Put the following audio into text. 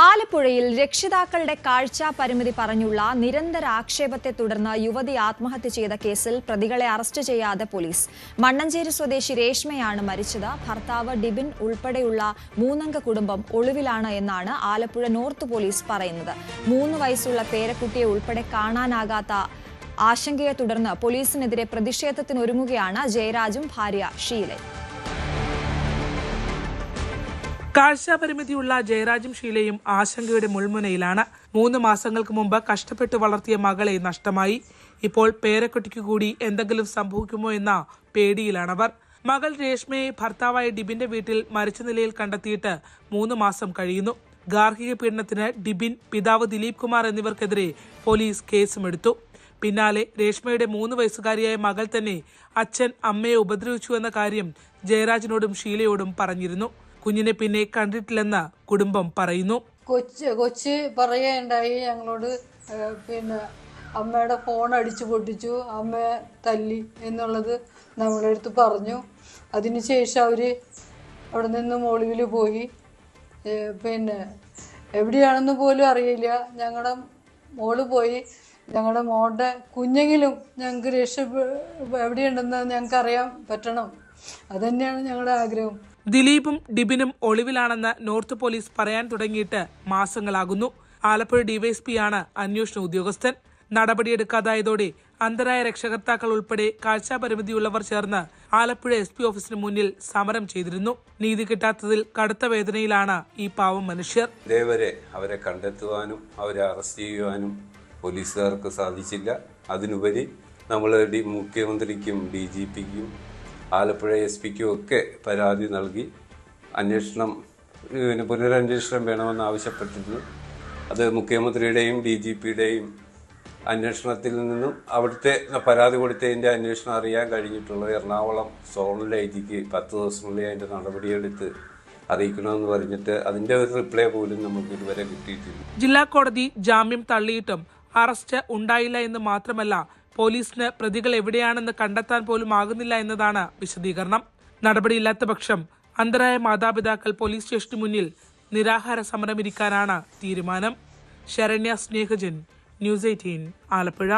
ആലപ്പുഴയിൽ രക്ഷിതാക്കളുടെ കാഴ്ചാ പരിമിതി പറഞ്ഞുള്ള നിരന്തര ആക്ഷേപത്തെ തുടർന്ന് യുവതി ആത്മഹത്യ ചെയ്ത കേസിൽ പ്രതികളെ അറസ്റ്റ് ചെയ്യാതെ പോലീസ്. മണ്ണഞ്ചേരി സ്വദേശി രേഷ്മയാണ് മരിച്ചത്. ഭർത്താവ് ഡിബിൻ ഉൾപ്പെടെയുള്ള 3-അംഗ കുടുംബം ഒളിവിലാണ് എന്നാണ് ആലപ്പുഴ നോർത്ത് പോലീസ് പറയുന്നത്. 3 വയസ്സുള്ള പേരക്കുട്ടിയെ ഉൾപ്പെടെ കാണാനാകാത്ത ആശങ്കയെ തുടർന്ന് പോലീസിനെതിരെ പ്രതിഷേധത്തിനൊരുങ്ങുകയാണ് ജയരാജും ഭാര്യ ഷീലയും. കാഴ്ചാപരിമിതിയുള്ള ജയരാജും ഷീലയും ആശങ്കയുടെ മുൾമുനയിലാണ്. 3 മാസങ്ങൾക്ക് മുമ്പ് കഷ്ടപ്പെട്ട് വളർത്തിയ മകളെ നഷ്ടമായി. ഇപ്പോൾ പേരക്കുട്ടിക്ക് കൂടി എന്തെങ്കിലും സംഭവിക്കുമോ എന്ന പേടിയിലാണവർ. മകൾ രേഷ്മയെ ഭർത്താവായ ഡിബിന്റെ വീട്ടിൽ മരിച്ച നിലയിൽ കണ്ടെത്തിയിട്ട് 3 മാസം കഴിയുന്നു. ഗാർഹിക പീഡനത്തിന് ഡിബിൻ, പിതാവ് ദിലീപ് കുമാർ എന്നിവർക്കെതിരെ പോലീസ് കേസുമെടുത്തു. പിന്നാലെ രേഷ്മയുടെ 3 വയസ്സുകാരിയായ മകൾ തന്നെ അച്ഛൻ അമ്മയെ ഉപദ്രവിച്ചു എന്ന കാര്യം ജയരാജിനോടും ഷീലയോടും പറഞ്ഞിരുന്നു. കുഞ്ഞിനെ പിന്നെ കണ്ടിട്ടില്ലെന്ന് കുടുംബം പറയുന്നു. കൊച്ച് പറയുകയുണ്ടായി ഞങ്ങളോട്, അമ്മയുടെ ഫോൺ അടിച്ചു പൊട്ടിച്ചു, അമ്മയെ തല്ലി എന്നുള്ളത് നമ്മളെ അടുത്ത് പറഞ്ഞു. അതിനുശേഷം അവര് അവിടെ നിന്ന് ഒളിവിൽ പോയി. എവിടെയാണെന്ന് പോലും അറിയില്ല. ഞങ്ങളുടെ മോള് പോയി. ഞങ്ങളുടെ മോളുടെ കുഞ്ഞെങ്കിലും ഞങ്ങൾക്ക് എവിടെയുണ്ടെന്ന് ഞങ്ങൾക്ക് അറിയാൻ പറ്റണം. അതുതന്നെയാണ് ഞങ്ങളുടെ ആഗ്രഹം. ദിലീപും ഡിബിനും ഒളിവിലാണെന്ന് നോർത്ത് പോലീസ് പറയാൻ തുടങ്ങിയിട്ട് മാസങ്ങളാകുന്നു. ആലപ്പുഴ ഡിവൈഎസ്പിയാണ് അന്വേഷണ ഉദ്യോഗസ്ഥൻ. നടപടിയെടുക്കാതായതോടെ അന്ധരായ രക്ഷകർത്താക്കൾ ഉൾപ്പെടെ കാഴ്ചാപരിമിതിയുള്ളവർ ചേർന്ന് ആലപ്പുഴ SP ഓഫീസിന് മുന്നിൽ സമരം ചെയ്തിരുന്നു. നീതി കിട്ടാത്തതിൽ കടുത്ത വേദനയിലാണ് ഈ പാവം മനുഷ്യർ. ഇതേവരെ അവരെ കണ്ടെത്തുവാനും അവരെ അറസ്റ്റ് ചെയ്യുവാനും പോലീസുകാർക്ക് സാധിച്ചില്ല. അതിനുപരി നമ്മൾ മുഖ്യമന്ത്രിക്കും DGPക്കും ആലപ്പുഴ SP-ക്കും ഒക്കെ പരാതി നൽകി പുനരന്വേഷണം വേണമെന്ന് ആവശ്യപ്പെട്ടിരുന്നു. അത് മുഖ്യമന്ത്രിയുടെയും DGPയുടെയും അന്വേഷണത്തിൽ നിന്നും അവിടുത്തെ പരാതി കൊടുത്തതിൻ്റെ അന്വേഷണം അറിയാൻ കഴിഞ്ഞിട്ടുള്ളത് എറണാകുളം സോണൽ IGക്ക് 10 ദിവസത്തിനുള്ളിൽ അതിൻ്റെ നടപടിയെടുത്ത് അറിയിക്കണമെന്ന് പറഞ്ഞിട്ട് അതിൻ്റെ ഒരു റിപ്ലൈ പോലും നമുക്ക് ഇതുവരെ കിട്ടിയിട്ടില്ല. ജില്ലാ കോടതി ജാമ്യം തള്ളിയിട്ടും അറസ്റ്റ് ഉണ്ടായില്ല എന്ന് മാത്രമല്ല, പോലീസിന് പ്രതികൾ എവിടെയാണെന്ന് കണ്ടെത്താൻ പോലും ആകുന്നില്ല എന്നതാണ് വിശദീകരണം. നടപടിയില്ലാത്ത പക്ഷം അന്ധരായ മാതാപിതാക്കൾ പോലീസ് സ്റ്റേഷന് മുന്നിൽ നിരാഹാര സമരമിരിക്കാനാണ് തീരുമാനം. ശരണ്യ സ്നേഹജൻ, News 18, ആലപ്പുഴ.